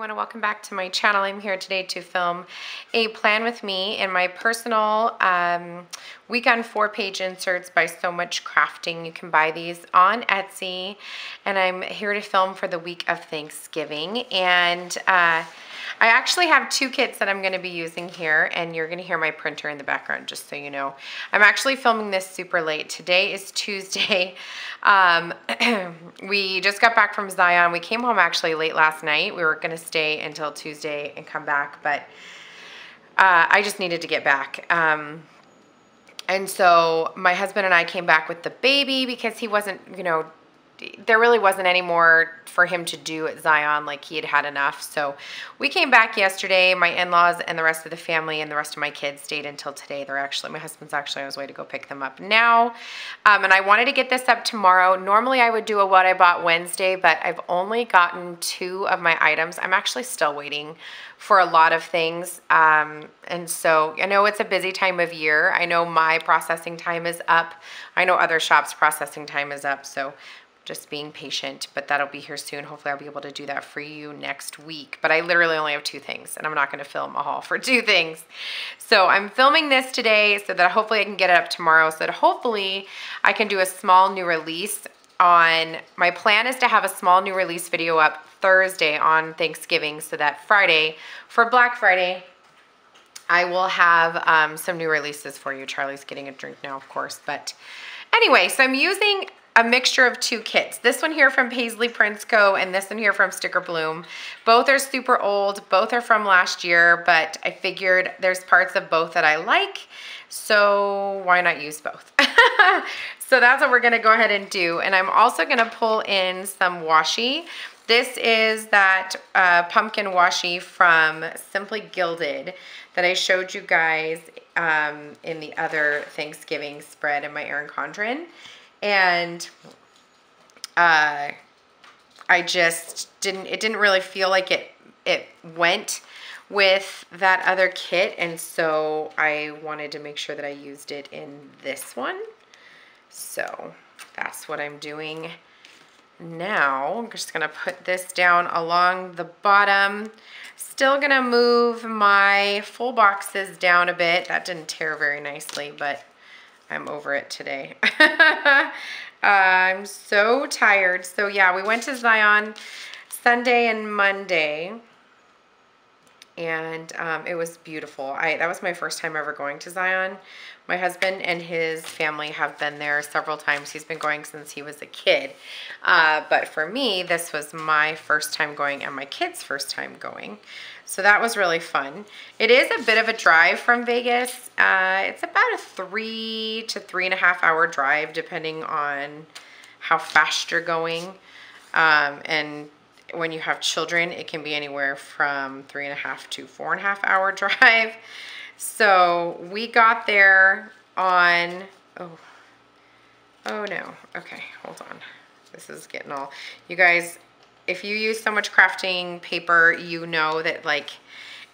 everyone, and welcome back to my channel. I'm here today to film a plan with me in my personal weekend 4-page inserts by So Much Crafting. You can buy these on Etsy, and I'm here to film for the week of Thanksgiving. And I actually have 2 kits that I'm going to be using here, and you're going to hear my printer in the background, just so you know. I'm actually filming this super late. Today is Tuesday. We just got back from Zion. We came home actually late last night. We were going to stay until Tuesday and come back, but I just needed to get back. And so my husband and I came back with the baby because he wasn't, you know, there really wasn't any more for him to do at Zion. Like, he had had enough. So we came back yesterday. My in-laws and the rest of the family and the rest of my kids stayed until today. My husband's actually on his way to go pick them up now. And I wanted to get this up tomorrow. Normally I would do a what I bought Wednesday, but I've only gotten 2 of my items. I'm actually still waiting for a lot of things. And so I know it's a busy time of year. I know my processing time is up. I know other shops' processing time is up. So just being patient, but that'll be here soon. Hopefully I'll be able to do that for you next week. But I literally only have 2 things, and I'm not going to film a haul for 2 things. So I'm filming this today so that hopefully I can get it up tomorrow, so that hopefully I can do a small new release on, my plan is to have a small new release video up Thursday on Thanksgiving, so that Friday, for Black Friday, I will have some new releases for you. Charlie's getting a drink now, of course. But anyway, so I'm using a mixture of 2 kits. This one here from Paisley Prints Co. and this one here from Stickerbloom. Both are super old. Both are from last year, but I figured there's parts of both that I like, so why not use both? So that's what we're gonna go ahead and do. And I'm also gonna pull in some washi. This is that pumpkin washi from Simply Gilded that I showed you guys in the other Thanksgiving spread in my Erin Condren. And I just it didn't really feel like it went with that other kit, and so I wanted to make sure that I used it in this one. So that's what I'm doing now. I'm just gonna put this down along the bottom. Still gonna move my full boxes down a bit. That didn't tear very nicely, but I'm over it today. I'm so tired. So yeah, we went to Zion Sunday and Monday, and it was beautiful. That was my first time ever going to Zion. My husband and his family have been there several times. He's been going since he was a kid. But for me, this was my first time going and my kids' first time going. So that was really fun. It is a bit of a drive from Vegas. It's about a 3 to 3.5 hour drive, depending on how fast you're going. And when you have children, it can be anywhere from 3.5 to 4.5 hour drive. So we got there on, oh no, okay, hold on. This is getting all, you guys, if you use So Much Crafting paper, you know that, like,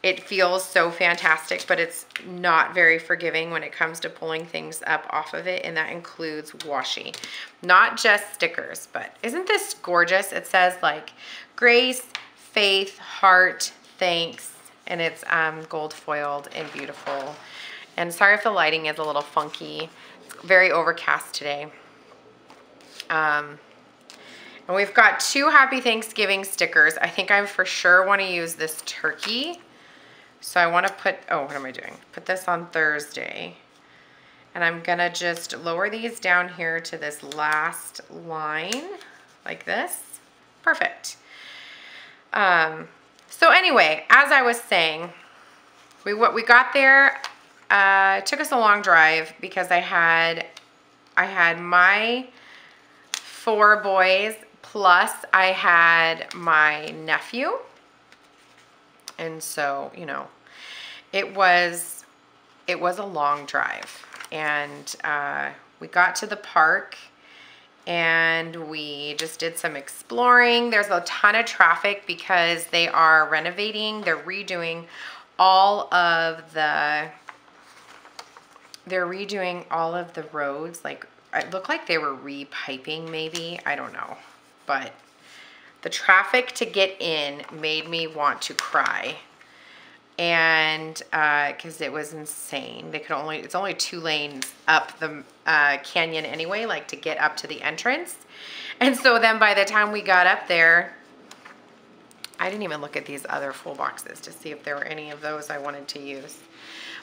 it feels so fantastic, but it's not very forgiving when it comes to pulling things up off of it, and that includes washi. Not just stickers, but isn't this gorgeous? It says, like, grace, faith, heart, thanks, and it's gold foiled and beautiful. And sorry if the lighting is a little funky. It's very overcast today. And we've got 2 Happy Thanksgiving stickers. I think I for sure want to use this turkey. So I want to put, oh, what am I doing? Put this on Thursday. And I'm going to just lower these down here to this last line, like this. Perfect. So anyway, as I was saying, we got there. It took us a long drive because I had my 4 boys, plus I had my nephew. And so, you know, it was a long drive. And we got to the park and we just did some exploring. There's a ton of traffic because they are renovating. They're redoing all of the roads. Like, it looked like they were repiping maybe. I don't know. But The traffic to get in made me want to cry. And because it was insane. It's only 2 lanes up the canyon anyway, like to get up to the entrance. And so then by the time we got up there, I didn't even look at these other full boxes to see if there were any of those I wanted to use.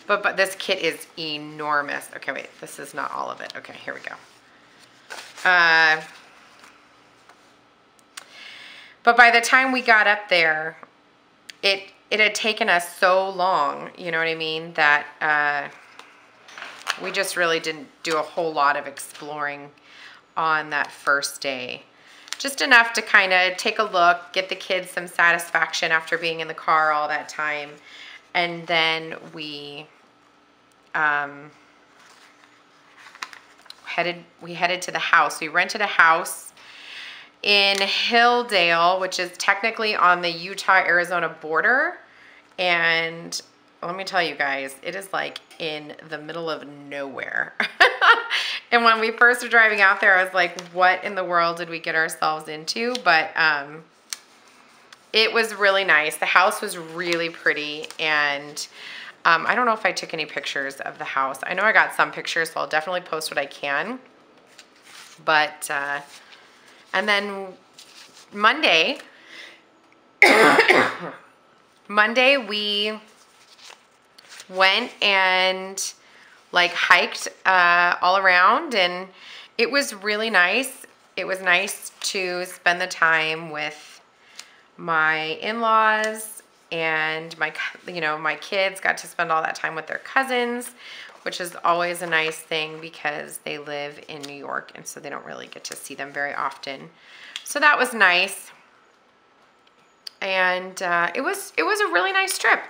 But this kit is enormous. Okay, wait, this is not all of it. Okay, here we go. But by the time we got up there, it had taken us so long, you know what I mean, that we just really didn't do a whole lot of exploring on that first day. Just enough to kind of take a look, get the kids some satisfaction after being in the car all that time. And then we headed to the house. We rented a house in Hilldale, which is technically on the Utah-Arizona border. And let me tell you guys, it is like in the middle of nowhere. And when we first were driving out there, I was like, what in the world did we get ourselves into? But it was really nice. The house was really pretty. And I don't know if I took any pictures of the house. I know I got some pictures, so I'll definitely post what I can. But, and then Monday, we went and like hiked all around, and it was really nice. It was nice to spend the time with my in-laws, and my kids got to spend all that time with their cousins, which is always a nice thing because they live in New York, and so they don't really get to see them very often. So that was nice. And it was a really nice trip.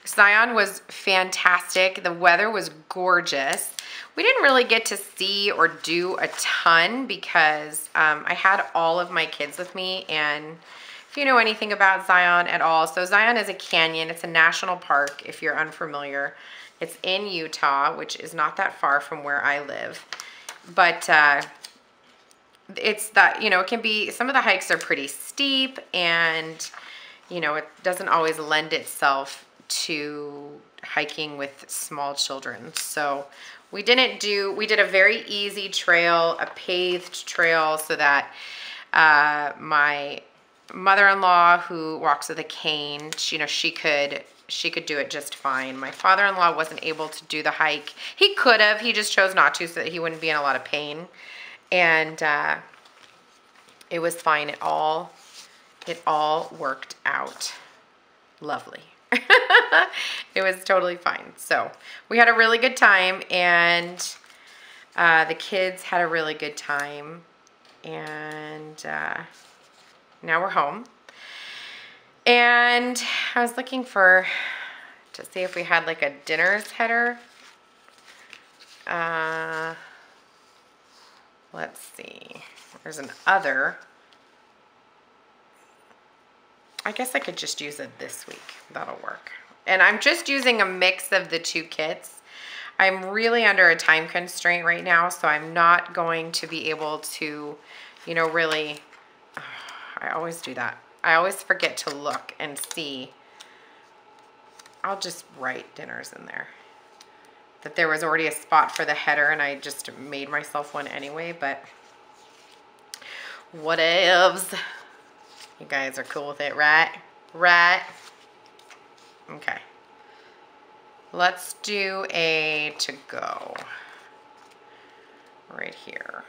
Zion was fantastic. The weather was gorgeous. We didn't really get to see or do a ton because I had all of my kids with me. And if you know anything about Zion at all, so Zion is a canyon. It's a national park, if you're unfamiliar. It's in Utah, which is not that far from where I live. But it's that, it can be, some of the hikes are pretty steep, and it doesn't always lend itself to hiking with small children. So we did a very easy trail, a paved trail, so that my mother-in-law, who walks with a cane, she could do it just fine. My father-in-law wasn't able to do the hike. He could have, he just chose not to so that he wouldn't be in a lot of pain. And it was fine. It all worked out lovely. It was totally fine. So we had a really good time, and the kids had a really good time, and now we're home. And I was looking to see if we had like a dinner's header. Let's see. There's an other. I guess I could just use it this week. That'll work. And I'm just using a mix of the 2 kits. I'm really under a time constraint right now, so I'm not going to be able to, really, I always do that. I always forget to look and see. I'll just write dinners in there. That there was already a spot for the header, and I just made myself one anyway, but whatevs. You guys are cool with it, right? Right? Okay. Let's do a to-go right here.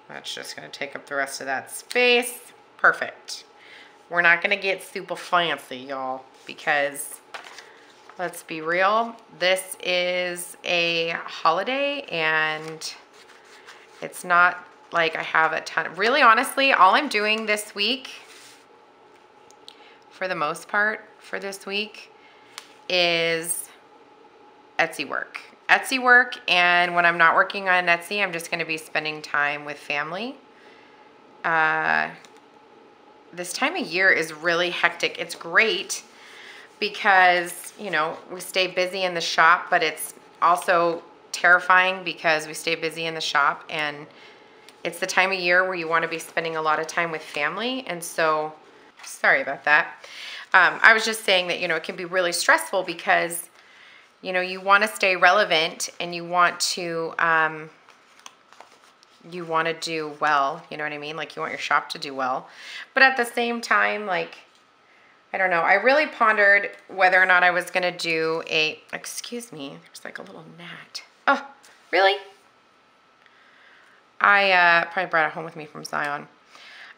That's just going to take up the rest of that space. Perfect. We're not going to get super fancy, y'all, because let's be real, this is a holiday, and it's not like I have a ton. Really, honestly, all I'm doing this week, for the most part, for this week, is Etsy work. Etsy work, and when I'm not working on Etsy, I'm just going to be spending time with family. This time of year is really hectic. It's great because, we stay busy in the shop, but it's also terrifying because we stay busy in the shop and it's the time of year where you want to be spending a lot of time with family. And so, sorry about that. I was just saying that, you know, it can be really stressful because, you know, you want to stay relevant and you want to do well, you know what I mean? Like you want your shop to do well. But at the same time, like, I don't know. I really pondered whether or not I was going to do a, excuse me, there's like a little gnat. Oh, really? I probably brought it home with me from Zion.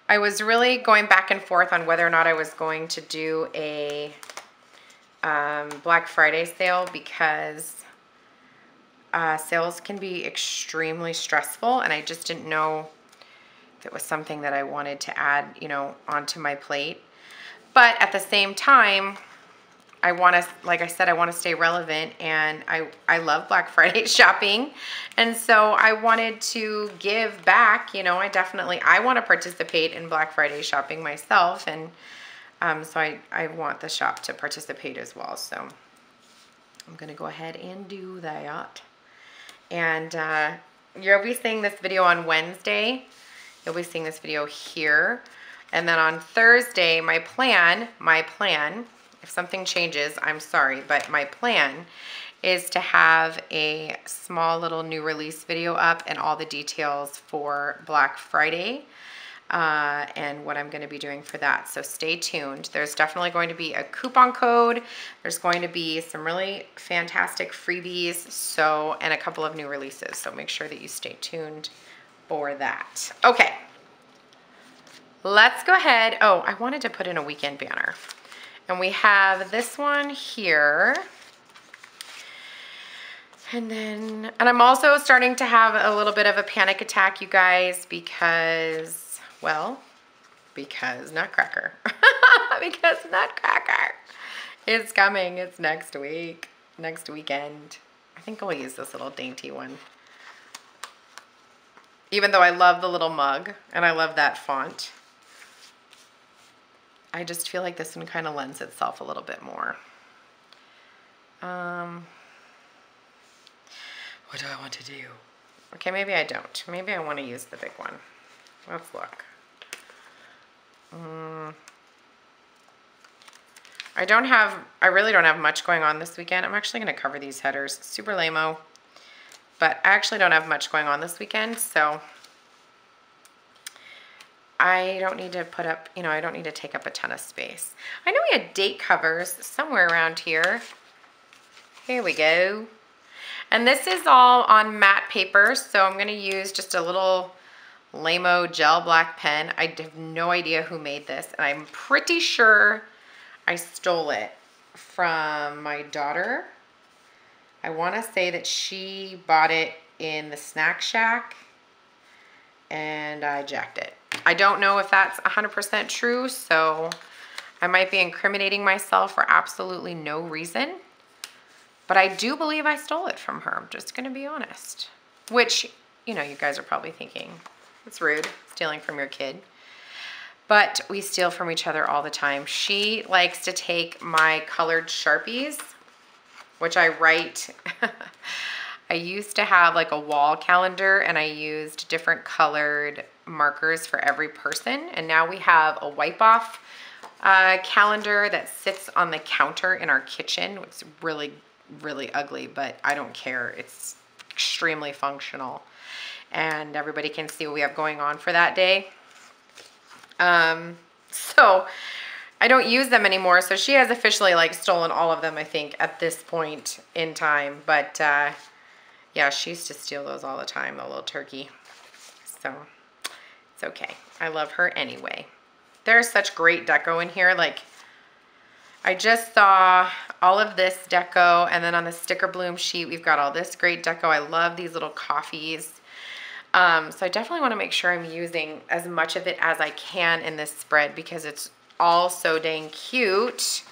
I was really going back and forth on whether or not I was going to do a Black Friday sale because sales can be extremely stressful, and I just didn't know if it was something that I wanted to add, you know, onto my plate. But at the same time, I want to, like I said, I want to stay relevant, and I love Black Friday shopping. And so I wanted to give back, you know, I want to participate in Black Friday shopping myself. And so I want the shop to participate as well. So I'm going to go ahead and do that. And you'll be seeing this video on Wednesday. You'll be seeing this video here. And then on Thursday, my plan, if something changes, I'm sorry, but my plan is to have a small little new release video up and all the details for Black Friday and what I'm going to be doing for that. So stay tuned. There's definitely going to be a coupon code. There's going to be some really fantastic freebies, so, and a couple of new releases. So make sure that you stay tuned for that. Okay. Let's go ahead. Oh, I wanted to put in a weekend banner. And we have this one here. And I'm also starting to have a little bit of a panic attack, you guys, because, well, because Nutcracker. Because Nutcracker is coming. It's next week, next weekend. I think I'll use this little dainty one. Even though I love the little mug and I love that font, I just feel like this one kind of lends itself a little bit more. What do I want to do? Okay, maybe I don't. Maybe I want to use the big one. Let's look. I really don't have much going on this weekend. I'm actually going to cover these headers. Super lame-o. But I actually don't have much going on this weekend, so I don't need to put up, you know, I don't need to take up a ton of space. I know we had date covers somewhere around here. Here we go. And this is all on matte paper, so I'm going to use just a little lame-o gel black pen. I have no idea who made this, and I'm pretty sure I stole it from my daughter. I want to say that she bought it in the Snack Shack, and I jacked it. I don't know if that's 100% true, so I might be incriminating myself for absolutely no reason. But I do believe I stole it from her. I'm just going to be honest. Which, you know, you guys are probably thinking, it's rude, stealing from your kid. But we steal from each other all the time. She likes to take my colored Sharpies, which I write. I used to have like a wall calendar, and I used different colored markers for every person. And now we have a wipe off calendar that sits on the counter in our kitchen. It's really, really ugly, but I don't care. It's extremely functional, and everybody can see what we have going on for that day. So I don't use them anymore. So she has officially like stolen all of them, I think, at this point in time. But yeah, she used to steal those all the time, the little turkey. So it's okay. I love her anyway. There's such great deco in here. Like, I just saw all of this deco, and then on the Stickerbloom sheet, we've got all this great deco. I love these little coffees. So I definitely want to make sure I'm using as much of it as I can in this spread because it's all so dang cute.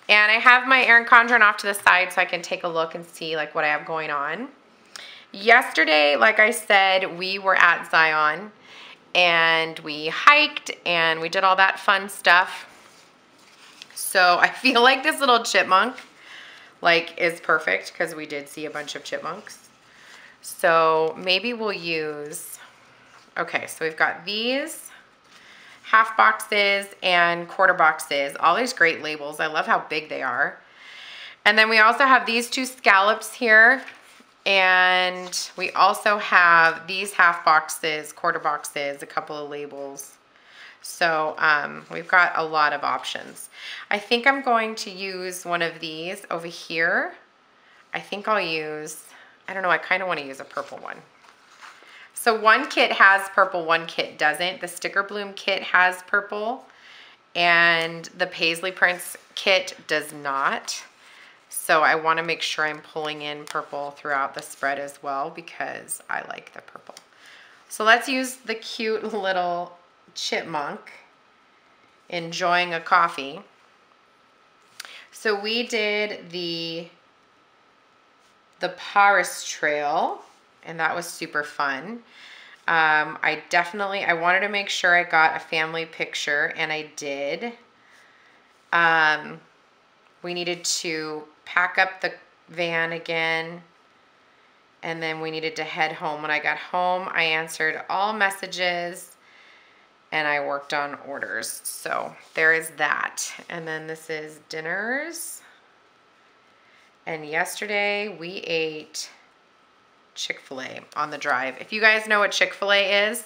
And I have my Erin Condren off to the side so I can take a look and see like what I have going on. Yesterday, like I said, we were at Zion and we hiked and we did all that fun stuff. So I feel like this little chipmunk like is perfect because we did see a bunch of chipmunks. So maybe we'll use, Okay, so we've got these half boxes and quarter boxes. All these great labels. I love how big they are. And then we also have these 2 scallops here. And we also have these half boxes, quarter boxes, a couple of labels. So we've got a lot of options. I think I'm going to use one of these over here. I think I'll use, I don't know, I kind of want to use a purple one. So one kit has purple, one kit doesn't. The Stickerbloom kit has purple, and the Paisley Prints kit does not. So I want to make sure I'm pulling in purple throughout the spread as well because I like the purple. So let's use the cute little chipmunk enjoying a coffee. So we did the Paris Trail, and that was super fun. I wanted to make sure I got a family picture, and I did. We needed to pack up the van again, and then we needed to head home. When I got home, I answered all messages, and I worked on orders. So there is that. And then this is dinners. And yesterday we ate Chick-fil-A on the drive. If you guys know what Chick-fil-A is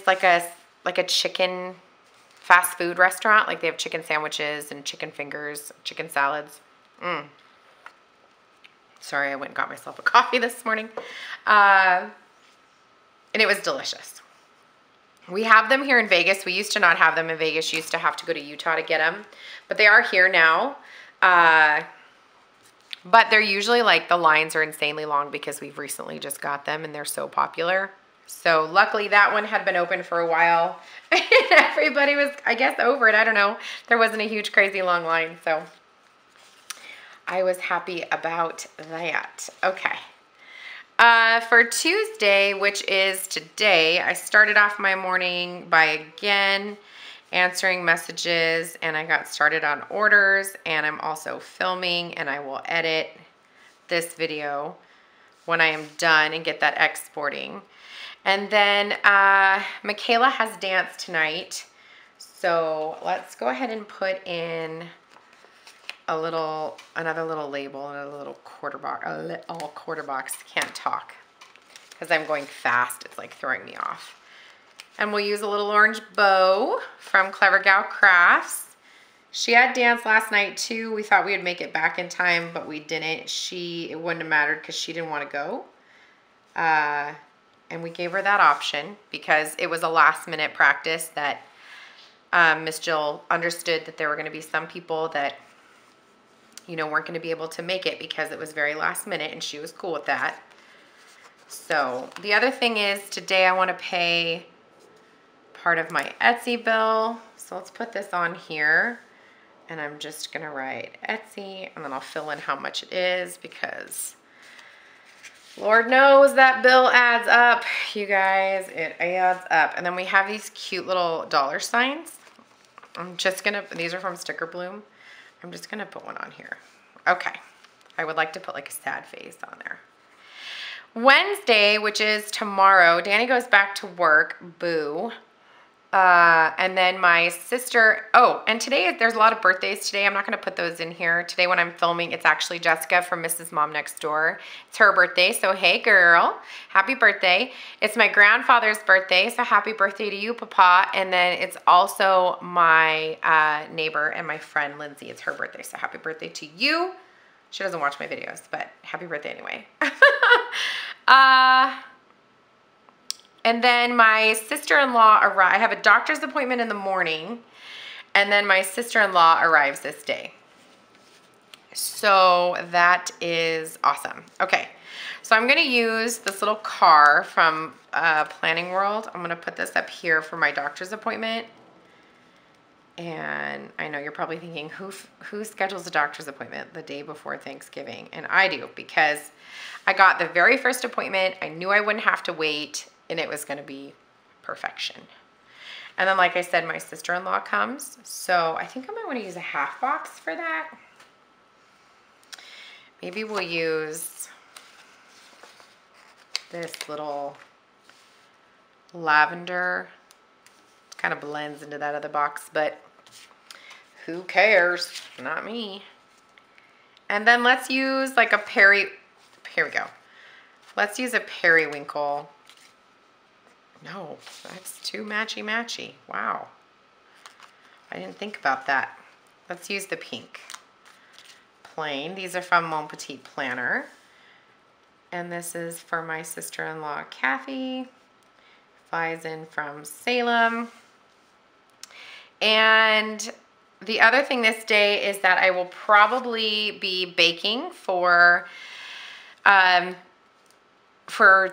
like a chicken fast food restaurant. Like they have chicken sandwiches and chicken fingers, chicken salads. Sorry, I went and got myself a coffee this morning. And it was delicious. We have them here in Vegas. We used to not have them in Vegas. You used to have to go to Utah to get them. But they are here now. But they're usually like the lines are insanely long because we've recently just got them and they're so popular. So luckily that one had been open for a while and everybody was, I guess, over it. I don't know. There wasn't a huge crazy long line. So I was happy about that. Okay. For Tuesday, which is today, I started off my morning by again answering messages, and I got started on orders, and I'm also filming, and I will edit this video when I am done and get that exporting. And then Michaela has dance tonight, so let's go ahead and put in another little label and a little quarter box. Can't talk because I'm going fast. It's like throwing me off. And we'll use a little orange bow from Clever Gal Crafts. She had dance last night too. We thought we would make it back in time, but we didn't. It wouldn't have mattered because she didn't want to go. And we gave her that option because it was a last minute practice that Miss Jill understood that there were going to be some people that, you know, weren't going to be able to make it because it was very last minute, and she was cool with that. So the other thing is today I want to pay part of my Etsy bill. So let's put this on here, and I'm just going to write Etsy, and then I'll fill in how much it is because Lord knows that bill adds up, you guys. It adds up. And then we have these cute little dollar signs. These are from Stickerbloom. I'm just going to put one on here. Okay. I would like to put like a sad face on there. Wednesday, which is tomorrow, Danny goes back to work. Boo. And then my sister, and today there's a lot of birthdays today. I'm not going to put those in here. Today when I'm filming, it's actually Jessica from Mrs. Mom Next Door. It's her birthday, so hey girl, happy birthday. It's my grandfather's birthday, so happy birthday to you, Papa. And then it's also my neighbor and my friend Lindsay. It's her birthday, so happy birthday to you. She doesn't watch my videos, but happy birthday anyway. And then my sister-in-law arrived. I have a doctor's appointment in the morning, and then my sister-in-law arrives this day. So that is awesome. Okay, so I'm going to use this little car from Planning World. I'm going to put this up here for my doctor's appointment. And I know you're probably thinking, who schedules a doctor's appointment the day before Thanksgiving? And I do, because I got the very first appointment. I knew I wouldn't have to wait, and it was going to be perfection. And then, like I said, my sister-in-law comes. So I think I might want to use a half box for that. Maybe we'll use this little lavender. Kind of blends into that other box, but who cares? Not me. And then let's use like a here we go. Let's use a periwinkle. No, that's too matchy-matchy. Wow. I didn't think about that. Let's use the pink. Plain. These are from Mon Petit Planner. And this is for my sister-in-law, Kathy. Flies in from Salem. And the other thing this day is that I will probably be baking for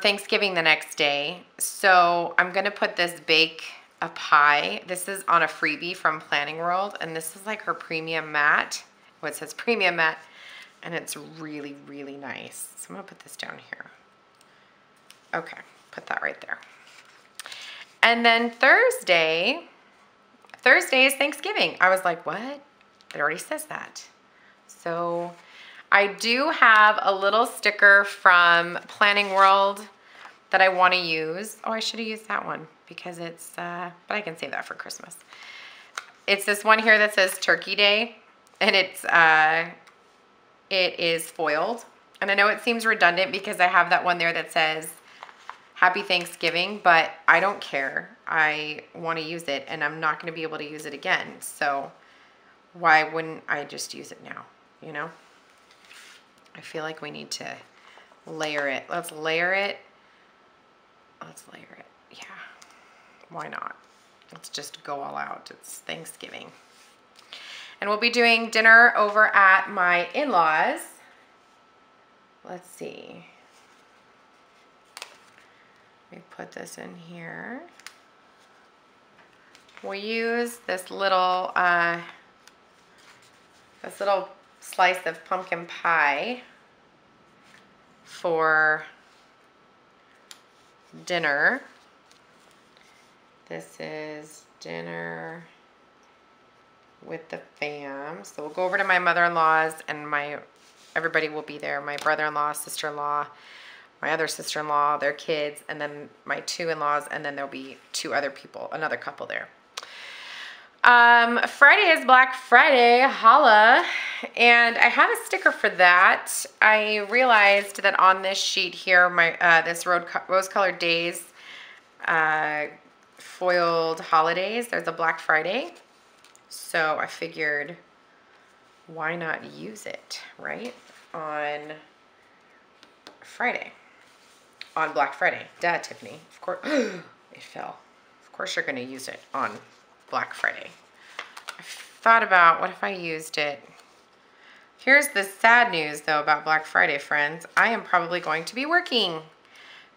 Thanksgiving the next day. So I'm going to put this bake a pie. This is on a freebie from Planning World, and this is like her premium mat. Well, it says premium mat, and it's really, really nice. So I'm going to put this down here. Okay, put that right there. And then Thursday is Thanksgiving. I was like, what? It already says that. So I do have a little sticker from Planning World that I want to use. Oh, I should have used that one because it's, but I can save that for Christmas. It's this one here that says Turkey Day, and it is foiled. And I know it seems redundant because I have that one there that says Happy Thanksgiving, but I don't care. I want to use it, and I'm not going to be able to use it again. So why wouldn't I just use it now, you know? I feel like we need to layer it. Let's layer it. Let's layer it. Yeah. Why not? Let's just go all out. It's Thanksgiving. And we'll be doing dinner over at my in-laws. Let's see. Let me put this in here. We'll use this little slice of pumpkin pie for dinner. This is dinner with the fam. So we'll go over to my mother-in-law's, and everybody will be there. My brother-in-law, sister-in-law, my other sister-in-law, their kids, and then my two in-laws, and then there'll be two other people, another couple there. Friday is Black Friday, holla, and I have a sticker for that. I realized that on this sheet here, this rose-colored days, foiled holidays, there's a Black Friday. So I figured, why not use it, right, on Friday, on Black Friday. Duh, Tiffany, of course, it fell. Of course you're going to use it on Black Friday. I thought about, what if I used it? Here's the sad news, though, about Black Friday, friends. I am probably going to be working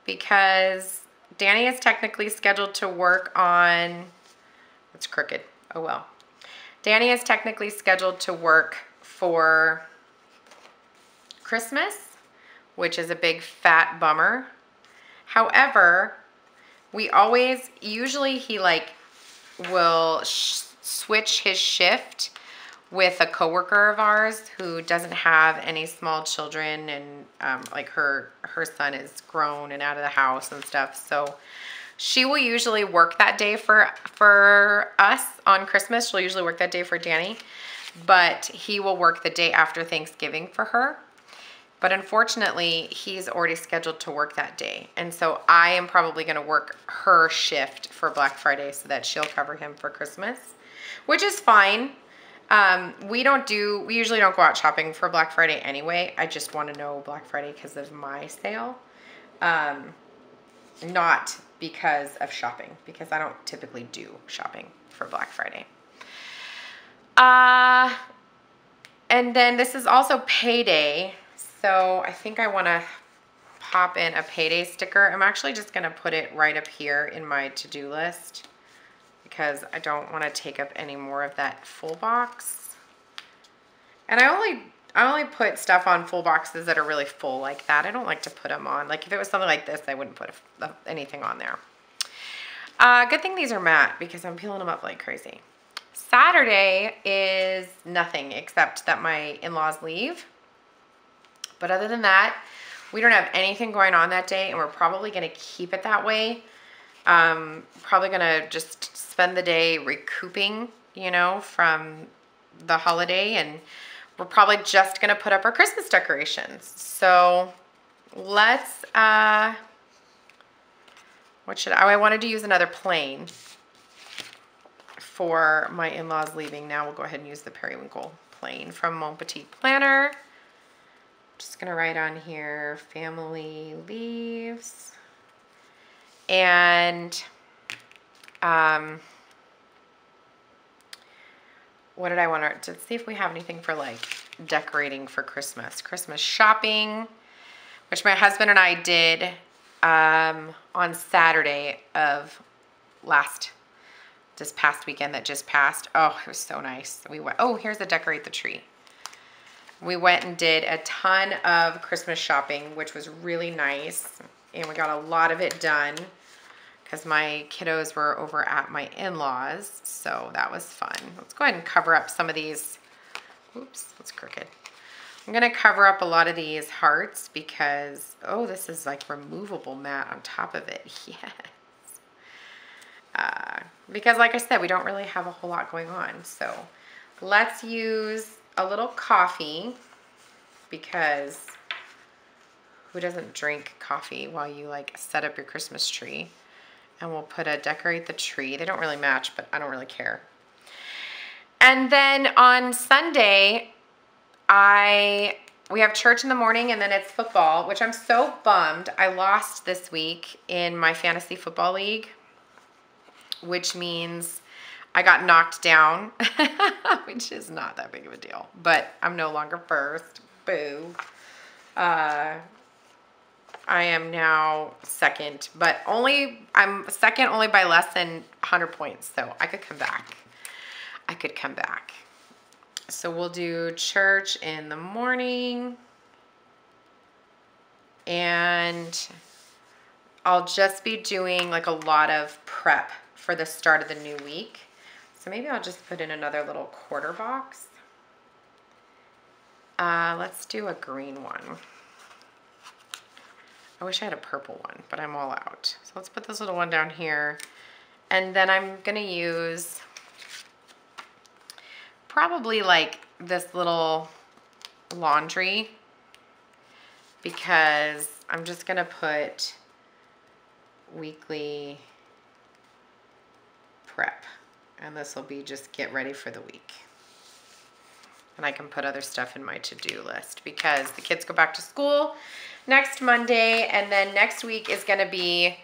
because Danny is technically scheduled to work on, it's crooked, oh well. Danny is technically scheduled to work for Christmas, which is a big fat bummer. However, usually he will switch his shift with a coworker of ours who doesn't have any small children, and like her son is grown and out of the house and stuff. So she will usually work that day for us on Christmas. She'll usually work that day for Danny, but he will work the day after Thanksgiving for her. But unfortunately, he's already scheduled to work that day. And so I am probably going to work her shift for Black Friday so that she'll cover him for Christmas, which is fine. We usually don't go out shopping for Black Friday anyway. I just want to know Black Friday because of my sale. Not because of shopping, because I don't typically do shopping for Black Friday. And then this is also payday. So I think I want to pop in a payday sticker. I'm actually just going to put it right up here in my to-do list because I don't want to take up any more of that full box. And I only put stuff on full boxes that are really full like that. I don't like to put them on. Like if it was something like this, I wouldn't put anything on there. Good thing these are matte because I'm peeling them up like crazy. Saturday is nothing except that my in-laws leave. But other than that, we don't have anything going on that day, and we're probably going to keep it that way. Probably gonna just spend the day recouping, you know, from the holiday, and we're probably just gonna put up our Christmas decorations. So let's, I wanted to use another plane for my in-laws leaving. Now we'll go ahead and use the periwinkle plane from Mon Petit Planner. Just gonna write on here, family leaves. And what did I want to see if we have anything for like decorating for Christmas. Christmas shopping, which my husband and I did on Saturday of this past weekend that just passed. Oh, it was so nice. We went, oh, here's the decorate the tree. We went and did a ton of Christmas shopping, which was really nice. And we got a lot of it done because my kiddos were over at my in-laws. So that was fun. Let's go ahead and cover up some of these. Oops, that's crooked. I'm gonna cover up a lot of these hearts because, oh, this is like removable mat on top of it. Yes. Because like I said, we don't really have a whole lot going on. So let's use a little coffee, because who doesn't drink coffee while you like set up your Christmas tree? And we'll put a decorate the tree. They don't really match, but I don't really care. And then on Sunday, we have church in the morning, and then it's football, which I'm so bummed. I lost this week in my fantasy football league, which means I got knocked down, which is not that big of a deal, but I'm no longer first. Boo. I am now second, but I'm second only by less than 100 points, so I could come back. I could come back. So we'll do church in the morning, and I'll just be doing like a lot of prep for the start of the new week. So maybe I'll just put in another little quarter box. Let's do a green one. I wish I had a purple one, but I'm all out. So let's put this little one down here. And then I'm gonna use probably like this little laundry, because I'm just gonna put weekly prep, and this will be just get ready for the week. And I can put other stuff in my to-do list because the kids go back to school next Monday, and then next week is gonna be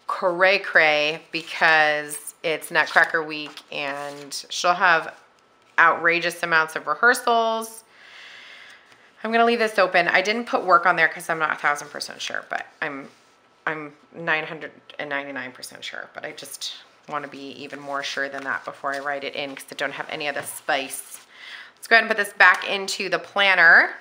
cray-cray because it's Nutcracker week, and she'll have outrageous amounts of rehearsals. I'm gonna leave this open. I didn't put work on there because I'm not 1000% sure, but I'm 999% sure, but I just want to be even more sure than that before I write it in, because I don't have any of the spice. Let's go ahead and put this back into the planner,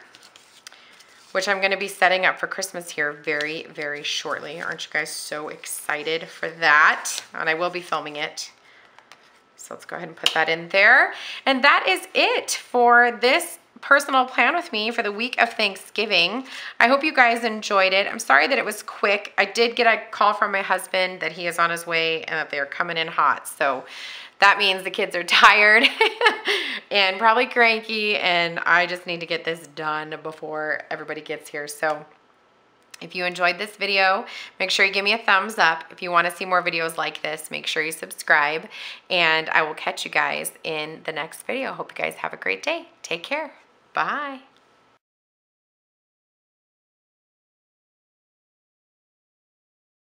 which I'm going to be setting up for Christmas here very, very shortly. Aren't you guys so excited for that? And I will be filming it. So let's go ahead and put that in there. And that is it for this personal plan with me for the week of Thanksgiving. I hope you guys enjoyed it. I'm sorry that it was quick. I did get a call from my husband that he is on his way and that they're coming in hot. So that means the kids are tired and probably cranky, and I just need to get this done before everybody gets here. So if you enjoyed this video, make sure you give me a thumbs up. If you want to see more videos like this, make sure you subscribe, and I will catch you guys in the next video. Hope you guys have a great day. Take care. Bye.